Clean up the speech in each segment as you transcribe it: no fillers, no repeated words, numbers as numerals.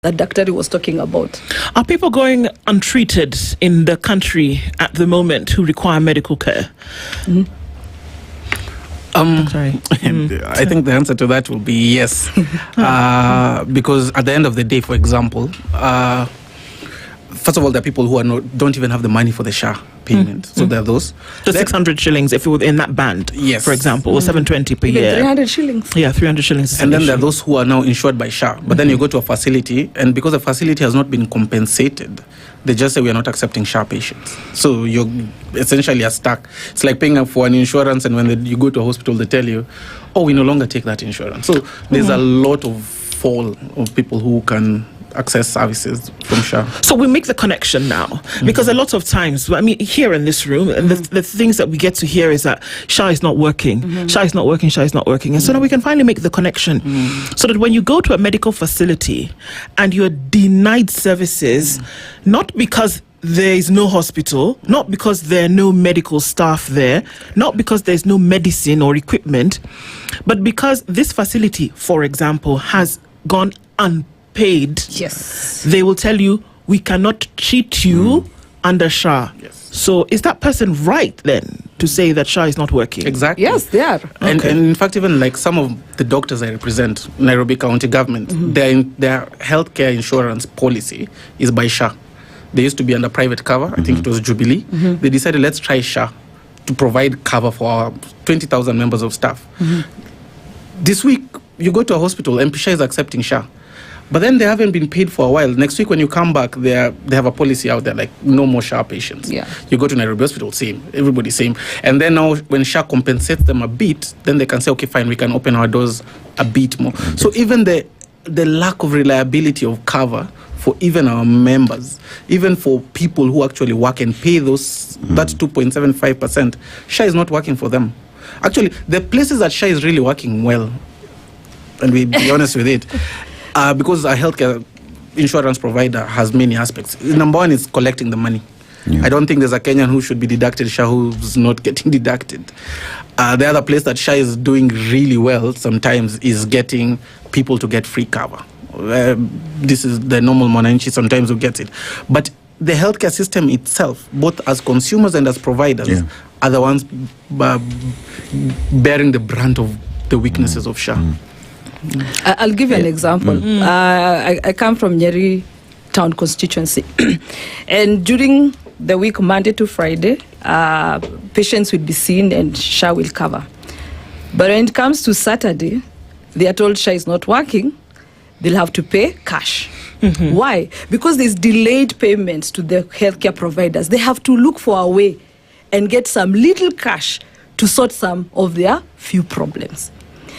that Daktari was talking about. Are people going untreated in the country at the moment who require medical care? I think the answer to that will be yes. Because at the end of the day, for example, first of all, there are people who don't even have the money for the SHA payment. So there are those. The 600 shillings, if it was in that band, yes, for example, or 720 per Even year. 300 shillings. Yeah, 300 shillings. And then there are those who are now insured by SHA. But then you go to a facility, and because the facility has not been compensated, they just say we are not accepting SHA patients. So you essentially are stuck. It's like paying up for an insurance, and when you go to a hospital, they tell you, oh, we no longer take that insurance. So there's a lot of fall of people who can access services from SHA. So we make the connection now, because a lot of times, I mean, here in this room, and the things that we get to hear is that SHA is not working, SHA is not working, SHA is not working. And so now we can finally make the connection so that when you go to a medical facility and you're denied services, not because there is no hospital, not because there are no medical staff there, not because there's no medicine or equipment, but because this facility, for example, has gone unpaid. Yes. They will tell you, we cannot treat you under SHA. Yes. So is that person right then to say that SHA is not working? Exactly. Yes, they are. And in fact, even like some of the doctors I represent, Nairobi County government, their healthcare insurance policy is by SHA. They used to be under private cover. I think it was Jubilee. They decided, let's try SHA to provide cover for our 20,000 members of staff. This week, you go to a hospital, and SHA is accepting SHA. But then they haven't been paid for a while. Next week, when you come back, they have a policy out there, like no more SHA patients. Yeah. You go to Nairobi Hospital, same. Everybody same. And then now, when SHA compensates them a bit, then they can say, okay, fine, we can open our doors a bit more. So even the lack of reliability of cover for even our members, even for people who actually work and pay those that 2.75%, SHA is not working for them. Actually, the places that SHA is really working well, and we be honest with it, because a healthcare insurance provider has many aspects. Number one is collecting the money. I don't think there's a Kenyan who should be deducted SHA who's not getting deducted. The other place that SHA is doing really well sometimes is getting people to get free cover. This is the normal Mwananchi sometimes who gets it. But the healthcare system itself, both as consumers and as providers, are the ones bearing the brunt of the weaknesses of SHA. I'll give you an example. I come from Nyeri town constituency. And during the week, Monday to Friday, patients will be seen and SHA will cover. But when it comes to Saturday, they are told SHA is not working. They'll have to pay cash. Why? Because there's delayed payments to the healthcare providers. They have to look for a way and get some little cash to sort some of their few problems.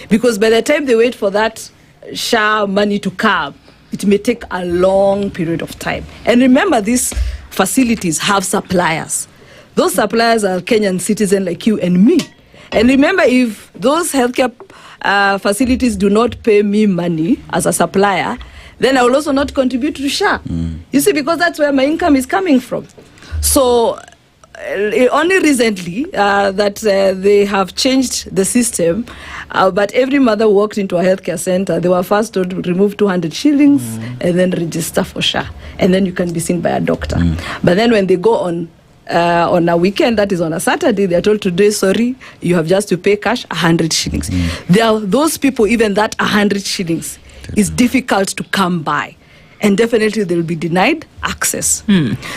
Because by the time they wait for that SHA money to come, it may take a long period of time. And remember, these facilities have suppliers. Those suppliers are Kenyan citizens like you and me. And remember, if those healthcare facilities do not pay me money as a supplier, then I will also not contribute to SHA. You see, because that's where my income is coming from. So only recently that they have changed the system, but every mother walked into a healthcare center, they were first told to remove 200 shillings and then register for SHA, and then you can be seen by a doctor. But then when they go on a weekend, that is on a Saturday, they are told today, sorry, you have just to pay cash 100 shillings. There are those people, even that 100 shillings is difficult to come by. And definitely they will be denied access.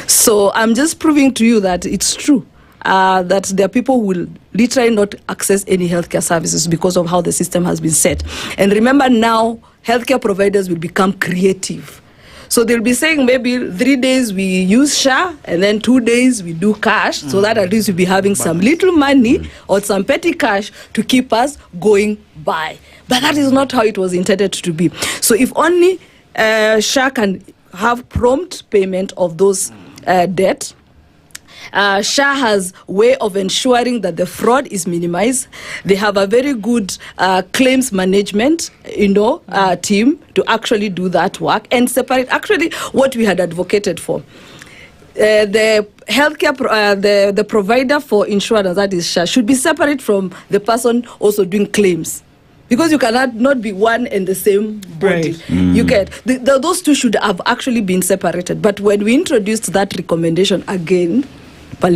So I'm just proving to you that it's true, that there are people who will literally not access any healthcare services because of how the system has been set. And remember now, healthcare providers will become creative. So they'll be saying maybe 3 days we use SHA and then 2 days we do cash, so that at least we'll be having some little money or some petty cash to keep us going by. But that is not how it was intended to be. So if only SHA can have prompt payment of those debt. SHA has way of ensuring that the fraud is minimized. They have a very good claims management, team to actually do that work and separate. Actually, what we had advocated for. The healthcare, the provider for insurance, that is SHA, should be separate from the person also doing claims. because you cannot not be one and the same body. Right. You get those two should have actually been separated. But when we introduced that recommendation again,